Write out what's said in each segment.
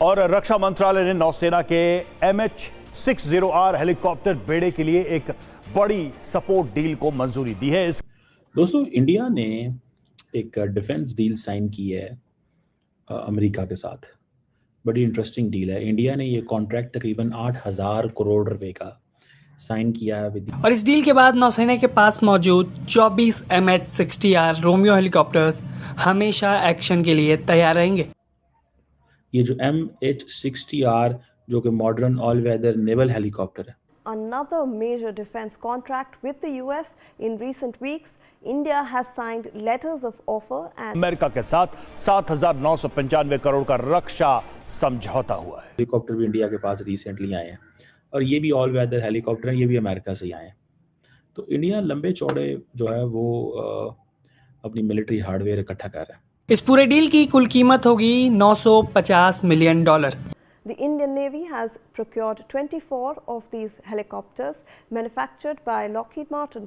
और रक्षा मंत्रालय ने नौसेना के MH-60R हेलीकॉप्टर बेड़े के लिए एक बड़ी सपोर्ट डील को मंजूरी दी है। दोस्तों, इंडिया ने एक डिफेंस डील साइन की है अमेरिका के साथ। बड़ी इंटरेस्टिंग डील है। इंडिया ने ये कॉन्ट्रैक्ट तकरीबन 8,000 करोड़ रुपए का साइन किया है विद। और इस डील के बाद नौसेना के पास मौजूद 24 MH-60R रोमियो हेलीकॉप्टर्स हमेशा एक्शन के लिए तैयार रहेंगे। ये जो MH-60R जो कि modern all weather naval helicopter है। Another major defense contract with the US in recent weeks, India has signed letters of offer and America के साथ 7,995 करोड़ का रक्षा समझौता हुआ है। हेलीकॉप्टर भी इंडिया के पास रिसेंटली आए हैं और ये भी ऑल वेदर हेलीकॉप्टर हैं, ये भी अमेरिका से ही आए हैं। तो इंडिया लंबे चौड़े जो है वो अपनी मिलिट्री हार्डवेयर इकट्ठा कर रहा है। इस पूरे डील की कुल कीमत होगी $950 million. The Indian Navy has procured 24 of these helicopters manufactured by Lockheed Martin.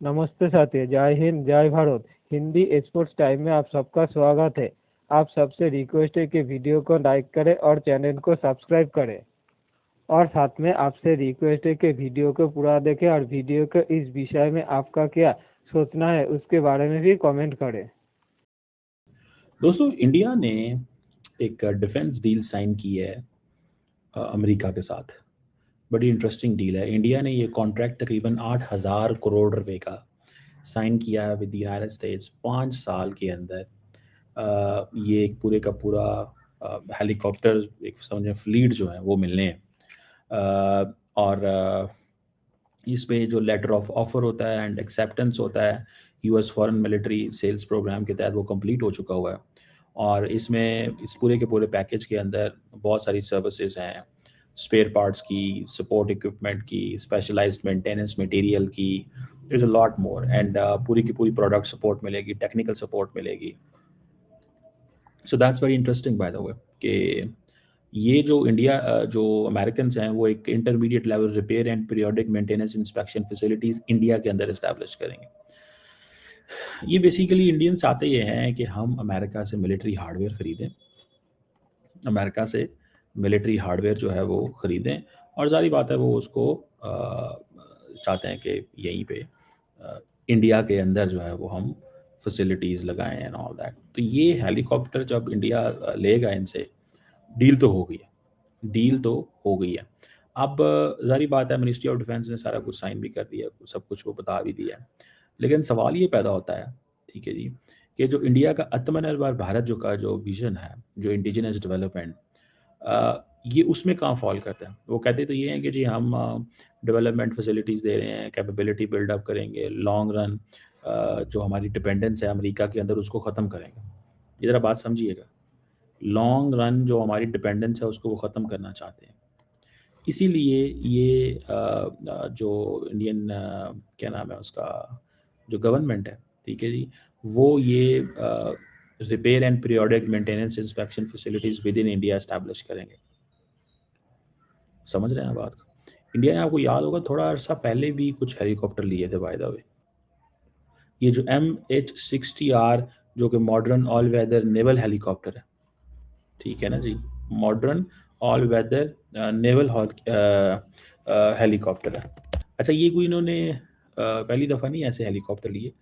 नमस्ते साथियों, जय हिंद जय भारत। हिंदी स्पोर्ट्स टाइम में आप सबका स्वागत है। आप सबसे रिक्वेस्ट है कि वीडियो को लाइक करें और चैनल को सब्सक्राइब करें, और साथ में आपसे रिक्वेस्ट है कि वीडियो को पूरा देखें और वीडियो के इस विषय में आपका क्या सोचना है उसके बारे में भी कमेंट करें। दोस्तों, इंडिया ने एक डिफेंस डील साइन की है अमेरिका के साथ। बड़ी इंटरेस्टिंग डील है। इंडिया ने ये कॉन्ट्रैक्ट तकरीबन 8,000 करोड़ रुपए का साइन किया है विद यूनाइटेड स्टेट्स 5 साल के अंदर। ये एक पूरे का पूरा हेलीकॉप्टर एक समझे फ्लीट जो है वो मिलने हैं। और इसमें जो लेटर ऑफ ऑफर होता है एंड एक्सेप्टेंस होता है US foreign military sales programme के तहत वो कंप्लीट हो चुका हुआ है। और इसमें इस पूरे के पूरे पैकेज के अंदर बहुत सारी सर्विसेज हैं, स्पेयर पार्ट्स की, सपोर्ट इक्विपमेंट की, स्पेशलाइज्ड मेंटेनेंस मटेरियल की, is a lot more. And पूरी की पूरी प्रोडक्ट सपोर्ट मिलेगी, टेक्निकल सपोर्ट मिलेगी। So that's very interesting by the way कि ये जो इंडिया जो अमेरिकन हैं वो एक intermediate level repair and periodic maintenance inspection facilities India के अंदर इस्टेब्लिश करेंगे। ये बेसिकली इंडियंस चाहते ये हैं कि हम अमेरिका से मिलिट्री हार्डवेयर खरीदें, अमेरिका से मिलिट्री हार्डवेयर जो है वो खरीदें, और जारी बात है वो उसको चाहते हैं कि यहीं पे इंडिया के अंदर जो है वो हम फैसिलिटीज़ लगाएं एंड ऑल दैट। तो ये हेलीकॉप्टर जब इंडिया लेगा इनसे, डील तो हो गई है, डील तो हो गई है। अब जारी बात है मिनिस्ट्री ऑफ डिफेंस ने सारा कुछ साइन भी कर दिया, सब कुछ वो बता भी दिया है। लेकिन सवाल ये पैदा होता है, ठीक है जी, कि जो इंडिया का आत्मनिर्भर भारत जो का जो विजन है, जो इंडिजिनस डेवलपमेंट, ये उसमें कहाँ फॉल करता है। वो कहते तो ये हैं कि जी हम डेवलपमेंट फैसिलिटीज़ दे रहे हैं, कैपेबिलिटी बिल्डअप करेंगे, लॉन्ग रन जो हमारी डिपेंडेंस है अमेरिका के अंदर उसको ख़त्म करेंगे। ये ज़रा बात समझिएगा, लॉन्ग रन जो हमारी डिपेंडेंस है उसको वो ख़त्म करना चाहते हैं। इसीलिए ये जो इंडियन क्या नाम है उसका जो गवर्नमेंट है, ठीक है जी, वो ये repair and periodic maintenance inspection facilities with in India establish करेंगे। समझ रहे हैं बात को? इंडिया ने, आपको याद होगा, थोड़ा अर्सा पहले भी कुछ हेलीकॉप्टर लिए थे बाय द वे। ये जो MH-60R जो कि modern all weather naval helicopter है, ठीक है ना जी, modern all weather naval helicopter है। अच्छा, ये कोई इन्होंने पहली दफ़ा नहीं ऐसे हेलीकॉप्टर लिए।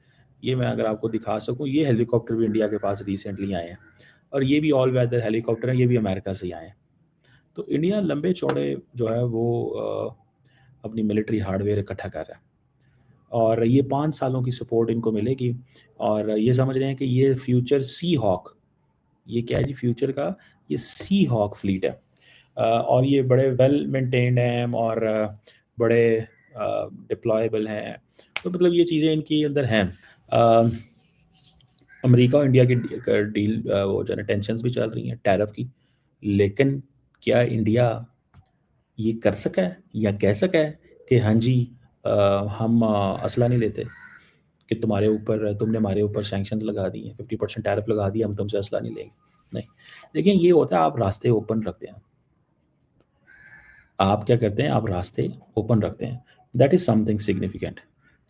ये मैं अगर आपको दिखा सकूं, ये हेलीकॉप्टर भी इंडिया के पास रिसेंटली आए हैं, और ये भी ऑल वेदर हेलीकॉप्टर हैं, ये भी अमेरिका से ही आए हैं। तो इंडिया लंबे चौड़े जो है वो अपनी मिलिट्री हार्डवेयर इकट्ठा कर रहा है, और ये 5 सालों की सपोर्ट इनको मिलेगी। और ये समझ रहे हैं कि ये फ्यूचर सी हॉक, ये क्या है जी फ्यूचर का, ये सी हॉक फ्लीट है। और ये बड़े वेल मेंटेन्ड हैं और बड़े डिप्लॉयबल हैं। तो मतलब ये चीज़ें इनकी अंदर हैं। अमेरिका और इंडिया की डील वो जो है टेंशन्स भी चल रही हैं टैरिफ की, लेकिन क्या इंडिया ये कर सका है या कह सका है कि हाँ जी हम असला नहीं लेते, कि तुम्हारे ऊपर, तुमने हमारे ऊपर सैंक्शन लगा दिए, 50% टैरिफ लगा दिया, हम तुमसे असला नहीं लेंगे। नहीं, लेकिन ये होता है आप रास्ते ओपन रखते हैं। आप क्या करते हैं, आप रास्ते ओपन रखते हैं, दैट इज़ समथिंग सिग्निफिकेंट।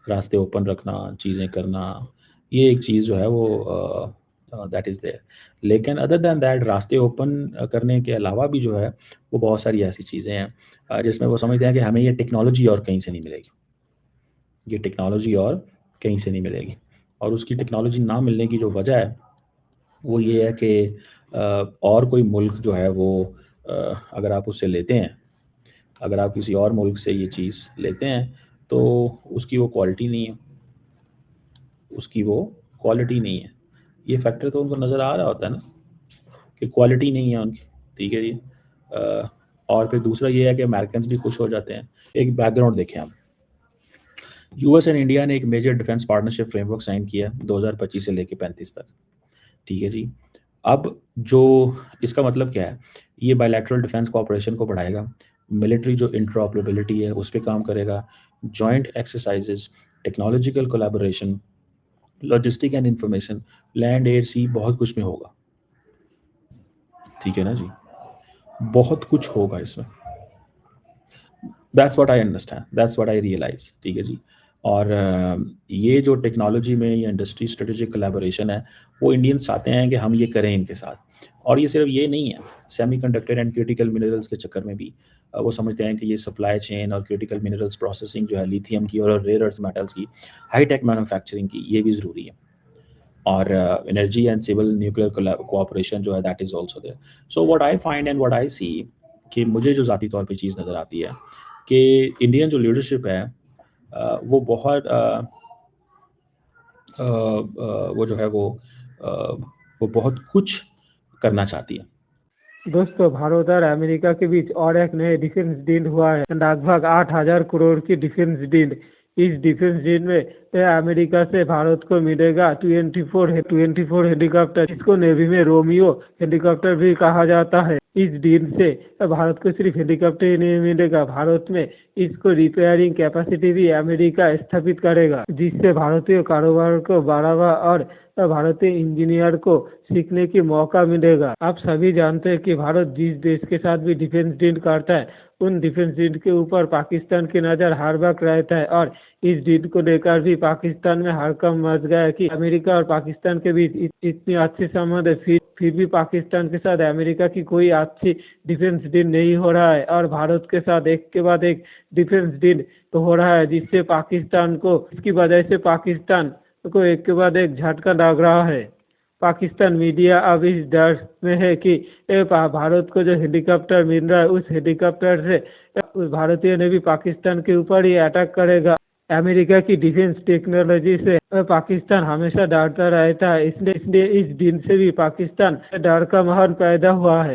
रास्ते ओपन रखना, चीज़ें करना, ये एक चीज़ जो है वो दैट इज़ देयर। लेकिन अदर दैन दैट रास्ते ओपन करने के अलावा भी जो है वो बहुत सारी ऐसी चीज़ें हैं जिसमें वो समझते हैं कि हमें ये टेक्नोलॉजी और कहीं से नहीं मिलेगी, ये टेक्नोलॉजी और कहीं से नहीं मिलेगी। और उसकी टेक्नोलॉजी ना मिलने की जो वजह है वो ये है कि और कोई मुल्क जो है वो अगर आप उससे लेते हैं, अगर आप किसी और मुल्क से ये चीज़ लेते हैं तो उसकी वो क्वालिटी नहीं है, उसकी वो क्वालिटी नहीं है। ये फैक्टर तो उनको नज़र आ रहा होता है ना कि क्वालिटी नहीं है उनकी, ठीक है जी। और फिर दूसरा ये है कि अमेरिकन्स भी खुश हो जाते हैं। एक बैकग्राउंड देखें आप, यूएस एंड इंडिया ने एक major defence partnership framework sign किया 2025 से लेकर 35 तक, ठीक है जी। अब जो इसका मतलब क्या है, ये बायलैटरल डिफेंस कोऑपरेशन को बढ़ाएगा, मिलिट्री जो इंटरऑपरेबिलिटी है उस पर काम करेगा, joint exercises, technological collaboration, logistic and information, land air sea, बहुत कुछ में होगा, ठीक है ना जी, बहुत कुछ होगा इसमें। That's what I understand, that's what I realise, ठीक है जी। और ये जो टेक्नोलॉजी में ये इंडस्ट्री स्ट्रेटेजिक कोलैबोरेशन है वो इंडियंस चाहते हैं कि हम ये करें इनके साथ। और ये सिर्फ ये नहीं है, सेमीकंडक्टर एंड क्रिटिकल मिनरल्स के चक्कर में भी वो समझते हैं कि ये सप्लाई चेन और क्रिटिकल मिनरल्स प्रोसेसिंग जो है लिथियम की और रेयर अर्थ मेटल्स की, हाईटेक मैन्युफैक्चरिंग की, ये भी ज़रूरी है। और energy and civil nuclear cooperation जो है that is also there. So what I find and what I see, कि मुझे जो ज़ाती तौर पे चीज़ नज़र आती है कि इंडियन जो लीडरशिप है वो बहुत वो जो है वो बहुत कुछ करना चाहती है। दोस्तों, भारत और अमेरिका के बीच और एक नए डिफेंस डील हुआ है, लगभग 8,000 करोड़ की डिफेंस डील। इस डिफेंस डील में अमेरिका से भारत को मिलेगा 24 हेलीकॉप्टर, इसको नेवी में रोमियो हेलीकॉप्टर भी कहा जाता है। इस डील से भारत को सिर्फ हेलीकॉप्टर ही नहीं मिलेगा, भारत में इसको रिपेयरिंग कैपेसिटी भी अमेरिका स्थापित करेगा, जिससे भारतीय कारोबार को बढ़ावा और भारतीय इंजीनियर को सीखने की मौका मिलेगा। आप सभी जानते हैं कि भारत जिस देश के साथ भी डिफेंस डील करता है उन डिफेंस डील के ऊपर पाकिस्तान की नज़र हर वक्त रहता है, और इस डील को लेकर भी पाकिस्तान में हड़कंप मच गया है कि अमेरिका और पाकिस्तान के बीच इतनी अच्छी संबंध है, फिर भी पाकिस्तान के साथ अमेरिका की कोई अच्छी डिफेंस डील नहीं हो रहा है, और भारत के साथ एक के बाद एक डिफेंस डील तो हो रहा है, जिससे पाकिस्तान को, इसकी वजह से पाकिस्तान को एक के बाद एक झटका लग रहा है। पाकिस्तान मीडिया अब इस डर में है कि भारत को जो हेलीकॉप्टर मिल रहा है उस हेलीकॉप्टर से भारतीय नेवी पाकिस्तान के ऊपर ही अटैक करेगा। अमेरिका की डिफेंस टेक्नोलॉजी से पाकिस्तान हमेशा डरता रहता है, इसलिए इस डील से भी पाकिस्तान डर का माहौल पैदा हुआ है।